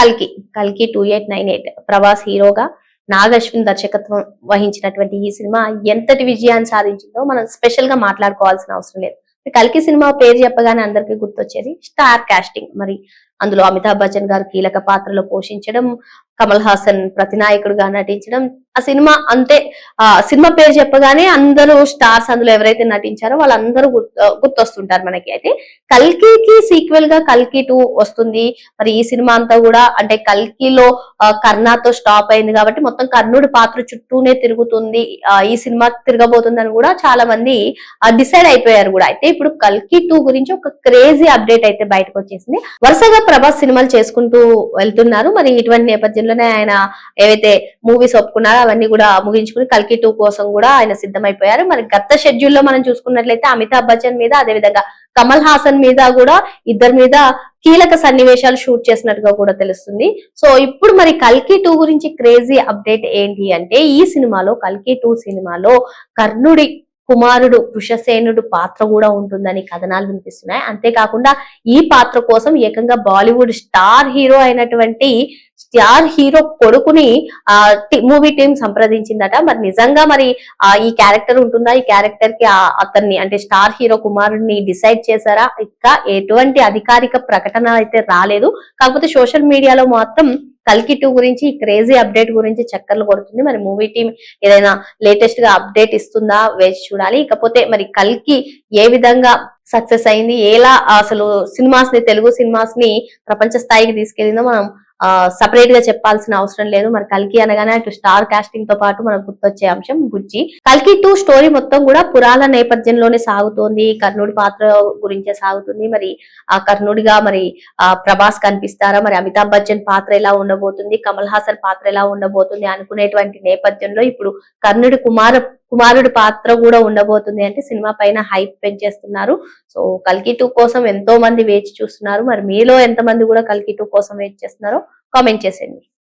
కల్కి కల్కి 2898 ప్రభాస్ హీరోగా నాగ్ అశ్విన్ దర్శకత్వం వహించినటువంటి ఈ సినిమా ఎంతటి విజయాన్ని సాధించిందో మనం స్పెషల్ గా మాట్లాడుకోవాల్సిన అవసరం లేదు. కల్కి సినిమా పేరు చెప్పగానే అందరికీ గుర్తొచ్చేది స్టార్ కాస్టింగ్. మరి అందులో అమితాబ్ బచ్చన్ గారు కీలక పాత్రలో పోషించడం, కమల్ హాసన్ ప్రతినాయకుడుగా నటించడం. ఆ సినిమా అంటే సినిమా పేరు చెప్పగానే అందరూ స్టార్స్ అందులో ఎవరైతే నటించారో వాళ్ళందరూ గుర్తొస్తుంటారు మనకి. అయితే కల్కికి సీక్వెల్ గా కల్కి 2 వస్తుంది. మరి ఈ సినిమా అంతా కూడా అంటే కల్కిలో కర్ణాతో స్టాప్ అయింది కాబట్టి మొత్తం కర్ణుడి పాత్ర చుట్టూనే తిరుగుతుంది. ఈ సినిమా తిరగబోతుందని కూడా చాలా మంది డిసైడ్ అయిపోయారు కూడా. అయితే ఇప్పుడు కల్కి 2 గురించి ఒక క్రేజీ అప్డేట్ అయితే బయటకు వచ్చేసింది. వరుసగా ప్రభాస్ సినిమాలు చేసుకుంటూ వెళ్తున్నారు. మరి ఇటువంటి నేపథ్యంలోనే ఆయన ఏవైతే మూవీస్ ఒప్పుకున్నారో అవన్నీ కూడా ముగించుకుని కల్కి 2 కోసం కూడా ఆయన సిద్ధమైపోయారు. మరి గత షెడ్యూల్ లో మనం చూసుకున్నట్లయితే అమితాబ్ బచ్చన్ మీద, అదే విధంగా కమల్ హాసన్ మీద కూడా ఇద్దరి మీద కీలక సన్నివేశాలు షూట్ చేసినట్టుగా కూడా తెలుస్తుంది. సో ఇప్పుడు మరి కల్కి 2 గురించి క్రేజీ అప్డేట్ ఏంటి అంటే, ఈ సినిమాలో కల్కి 2 సినిమాలో కర్ణుడి కుమారుడు వృషసేనుడు పాత్ర కూడా ఉంటుందని కథనాలు వినిపిస్తున్నాయి. అంతేకాకుండా ఈ పాత్ర కోసం ఏకంగా బాలీవుడ్ స్టార్ హీరో అయినటువంటి స్టార్ హీరో కొడుకుని మూవీ టీం సంప్రదించిందట. మరి నిజంగా మరి ఈ క్యారెక్టర్ ఉంటుందా, ఈ క్యారెక్టర్ కి అతన్ని అంటే స్టార్ హీరో కుమారుడిని డిసైడ్ చేశారా? ఇంకా ఎటువంటి అధికారిక ప్రకటన అయితే రాలేదు. కాకపోతే సోషల్ మీడియాలో మాత్రం కల్కి 2 గురించి క్రేజీ అప్డేట్ గురించి చక్కర్లు కొడుతుంది. మరి మూవీ టీం ఏదైనా లేటెస్ట్ గా అప్డేట్ ఇస్తుందా వేచి చూడాలి. ఇకపోతే మరి కల్కి ఏ విధంగా సక్సెస్ అయింది, ఎలా అసలు సినిమాస్ ని, తెలుగు సినిమాస్ ని ప్రపంచ స్థాయికి తీసుకెళ్ళిందో మనం సపరేట్ గా చెప్పాల్సిన అవసరం లేదు. మరి కల్కి అనగానే అటు స్టార్ కాస్టింగ్ తో పాటు మనకు గుర్తొచ్చే అంశం బుజ్జి. కల్కి 2 స్టోరీ మొత్తం కూడా పురాణ నేపథ్యంలోనే సాగుతోంది. కర్ణుడి పాత్ర గురించే సాగుతుంది. మరి ఆ కర్ణుడిగా మరి ప్రభాస్ కనిపిస్తారా, మరి అమితాబ్ బచ్చన్ పాత్ర ఎలా ఉండబోతుంది, కమల్ హాసన్ పాత్ర ఎలా ఉండబోతుంది అనుకునేటువంటి నేపథ్యంలో ఇప్పుడు కర్ణుడి కుమారుడి పాత్ర కూడా ఉండబోతుంది అంటే సినిమా పైన హైప్ పెంచేస్తున్నారు. సో కల్కి 2 కోసం ఎంతో మంది వేచి చూస్తున్నారు. మరి మీలో ఎంతమంది కూడా కల్కి 2 కోసం వెయిట్ చేస్తున్నారో కామెంట్ చేసేయండి.